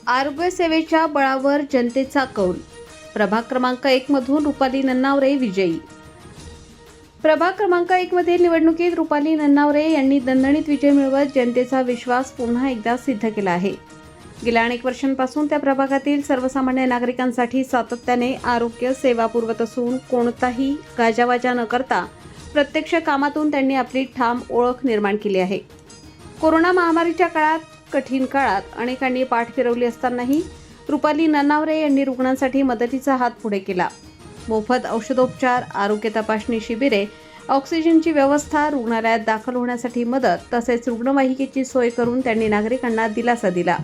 आरोग्य सेवेच्या बळावर जनतेचा कौल. प्रभाग क्रमांक 1 मधून रुपाली नन्नावरे विजयी. प्रभाग क्रमांक 1 मधील निवडणुकीत रुपाली नन्नावरे यांनी दणदणीत विजय मिळवत जनतेचा विश्वास पुन्हा एकदा सिद्ध केला आहे. गेल्या अनेक वर्षांपासून त्या प्रभागातील सर्वसामान्य नागरिकांसाठी सातत्याने आरोग्य सेवा पुरवत असून कोणताही गाजावाजा न करता प्रत्यक्ष कामातून त्यांनी आपली ठाम ओळख निर्माण केली आहे. कोरोना महामारीच्या काळात, कठीण काळात अनेकांनी पाठ फिरवली असतानाही रुपाली नन्नावरे यांनी रुग्णांसाठी मदतीचा हात पुढे केला. मोफत औषधोपचार, आरोग्य तपासणी शिबिरे, ऑक्सिजनची व्यवस्था, रुग्णालयात दाखल होण्यासाठी मदत तसेच रुग्णवाहिकेची सोय करून त्यांनी नागरिकांना दिलासा दिला.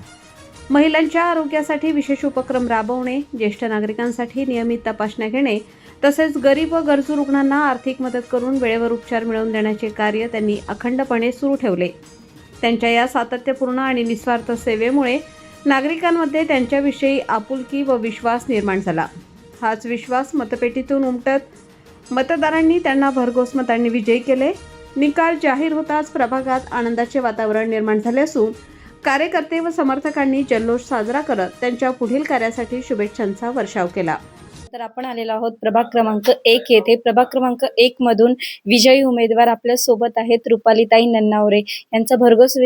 महिलांच्या आरोग्यासाठी विशेष उपक्रम राबवणे, ज्येष्ठ नागरिकांसाठी नियमित तपासण्या घेणे तसेच गरीब व गरजू रुग्णांना आर्थिक मदत करून वेळेवर उपचार मिळवून देण्याचे कार्य त्यांनी अखंडपणे सुरू ठेवले. त्यांच्या या सातत्यपूर्ण आणि निस्वार्थ सेवेमुळे नागरिकांमध्ये त्यांच्याविषयी आपुलकी व विश्वास निर्माण झाला. हाच विश्वास मतपेटीतून उमटत मतदारांनी त्यांना भरघोस मतांनी विजयी केले. निकाल जाहीर होताच प्रभागात आनंदाचे वातावरण निर्माण झाले असून कार्यकर्ते व समर्थकांनी जल्लोष साजरा करत त्यांच्या पुढील कार्यासाठी शुभेच्छांचा वर्षाव केला. तर आपण आलेलो आहोत प्रभाग क्रमांक 1 येथे. प्रभाग क्रमांक 1 मधून विजयी उमेदवार आपल्या सोबत आहेत रुपालीताई नन्नावरे. यांचा भरघोस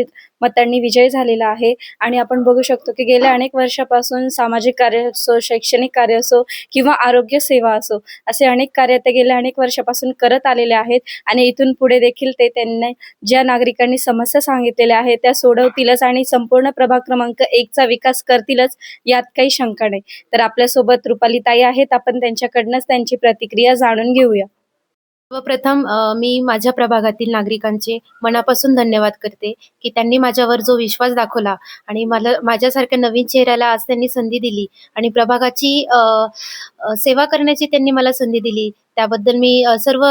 मतांनी विजय झालेला आहे आणि आपण बघू शकतो की गेल्या अनेक वर्षापासून सामाजिक कार्य असो, शैक्षणिक कार्य असो किंवा आरोग्य सेवा असो, असे अनेक कार्य ते गेल्या अनेक वर्षापासून करत आलेले आहेत आणि इथून पुढे देखील ते त्यांना ज्या नागरिकांनी समस्या सांगितलेल्या आहेत त्या सोडवतीलच आणि संपूर्ण प्रभाग क्रमांक 1 चा विकास करतीलच, यात काही शंका नाही. तर आपल्यासोबत रुपालीताई आहेत. आपण त्यांच्याकडनंच त्यांची प्रतिक्रिया जाणून घेऊया. सर्वप्रथम मी माझ्या प्रभागातील नागरिकांचे मनापासून धन्यवाद करते की त्यांनी माझ्यावर जो विश्वास दाखवला आणि मला माझ्यासारख्या नवीन चेहऱ्याला आज त्यांनी संधी दिली आणि प्रभागाची सेवा करण्याची त्यांनी मला संधी दिली. त्याबद्दल मी सर्व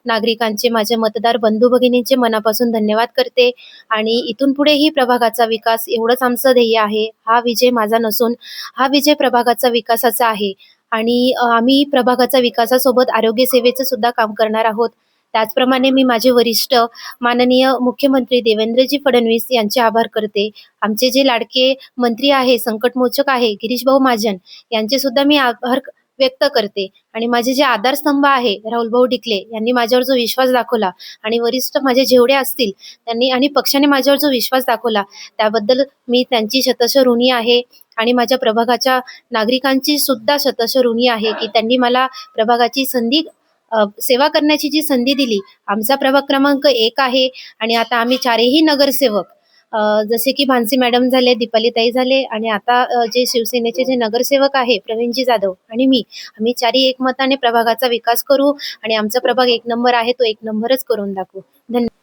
नागरिकांचे, माझे मतदार बंधू भगिनींचे मनापासून धन्यवाद करते आणि इथून पुढेही प्रभागाचा विकास एवढंच आमचं ध्येय आहे. हा विजय माझा नसून हा विजय प्रभागाचा विकासाचा आहे आणि आम्ही प्रभागाचा विकासासोबत आरोग्य सेवेचं सुद्धा काम करणार आहोत. त्याचप्रमाणे मी माझे वरिष्ठ माननीय मुख्यमंत्री देवेंद्रजी फडणवीस यांचे आभार करते. आमचे जे लाडके मंत्री आहे, संकटमोचक आहे गिरीश भाऊ महाजन, यांचे सुद्धा मी आभार व्यक्त करते आणि माझे जे आधारस्तंभ आहे राहुल भाऊ ढिकले यांनी माझ्यावर जो विश्वास दाखवला आणि वरिष्ठ माझे जेवढे असतील त्यांनी आणि पक्षाने माझ्यावर जो विश्वास दाखवला त्याबद्दल मी त्यांची शतश ऋणी आहे आणि माझ्या प्रभागाच्या नागरिकांची सुद्धा शतश ऋणी आहे की त्यांनी मला प्रभागाची सेवा करण्याची जी संधी दिली. आमचा प्रभाग क्रमांक 1 आहे आणि आता आम्ही चारही नगरसेवक जसे की भानसी मॅडम झाले, दीपालीताई झाले आणि आता जे शिवसेनेचे जे नगरसेवक आहे प्रवीणजी जाधव आणि आम्ही चारही एकमताने प्रभागाचा विकास करू आणि आमचा प्रभाग 1 नंबर आहे तो 1 नंबरच करून दाखवू. धन्यवाद.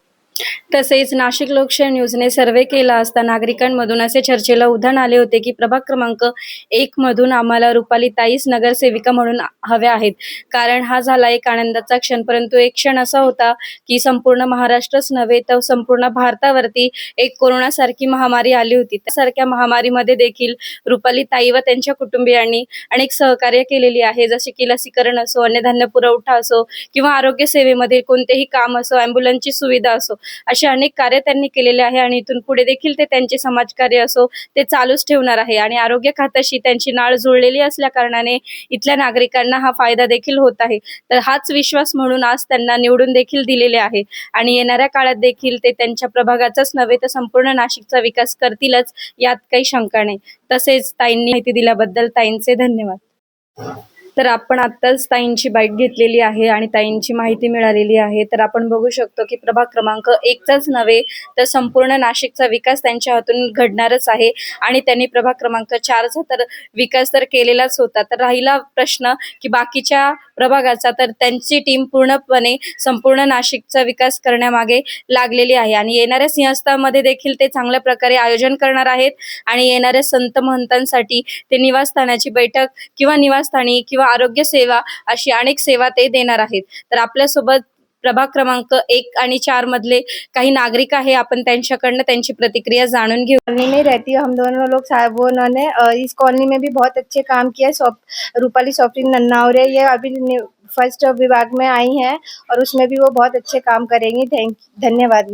तसेच नाशिक लोकशाही न्यूजने सर्वे केला असता नागरिकांमधून असे चर्चेला उधाण आले होते की प्रभाग क्रमांक 1 मधून आम्हाला रुपालीताईच नगरसेविका म्हणून हव्या आहेत. कारण हा झाला एक आनंदाचा क्षण, परंतु एक क्षण असा होता की संपूर्ण महाराष्ट्रच नव्हे तर संपूर्ण भारतावरती एक कोरोनासारखी महामारी आली होती. त्यासारख्या महामारीमध्ये देखील रुपालीताई व त्यांच्या कुटुंबियांनी अनेक सहकार्य केलेली आहे, जसे की लसीकरण असो, अन्नधान्य पुरवठा असो किंवा आरोग्य सेवेमध्ये कोणतेही काम असो, ॲम्ब्युलन्सची सुविधा असो, असे अनेक कार्य त्यांनी केलेले आहे आणि इथून पुढे देखील ते त्यांचे समाजकार्य असो ते चालूच ठेवणार आहे आणि आरोग्य खात्याशी त्यांची नाळ जुळलेली असल्या कारणाने इथल्या नागरिकांना हा फायदा देखील होत आहे. तर हाच विश्वास म्हणून आज त्यांना निवडून देखील दिलेले आहे आणि येणाऱ्या काळात देखील ते त्यांच्या प्रभागाचाच नव्हे तर संपूर्ण नाशिकचा विकास करतीलच, यात काही शंका नाही. तसेच ताईंनी माहिती दिल्याबद्दल ताईंचे धन्यवाद. तर आपण आत्ताच ताईंची बाईट घेतलेली आहे आणि ताईंची माहिती मिळालेली आहे. तर आपण बघू शकतो की प्रभाग क्रमांक 1 चाच नव्हे तर संपूर्ण नाशिकचा विकास त्यांच्या हातून घडणारच आहे आणि त्यांनी प्रभाग क्रमांक 4 चा तर विकास तर केलेलाच होता. तर राहिला प्रश्न की बाकीच्या प्रभागाचा, तर त्यांची टीम पूर्णपणे संपूर्ण नाशिकचा विकास करण्यामागे लागलेली आहे आणि येणाऱ्या सिंहस्थामध्ये देखील ते चांगल्या प्रकारे आयोजन करणार आहेत आणि येणाऱ्या संत महंतांसाठी ते निवासस्थानाची बैठक किंवा निवासस्थानी किंवा आरोग्य सेवा अशी अनेक सेवा ते देणार आहेत. तर आपल्यासोबत प्रभाग क्रमांक 1 आणि 4 मधले काही नागरिक आहे, आपण त्यांच्याकडनं त्यांची प्रतिक्रिया जाणून घेऊ. कॉलोनी में रहती हूँ, हम दोनों लोग साहब, उन्होंने इस कॉलोनी में भी बहुत अच्छे काम किए. रूपाली सॉफ्टी नन्नावरे ये अभी फर्स्ट विभाग में आई हैं और उसमें भी वो बहुत अच्छे काम करेंगी. धन्यवाद.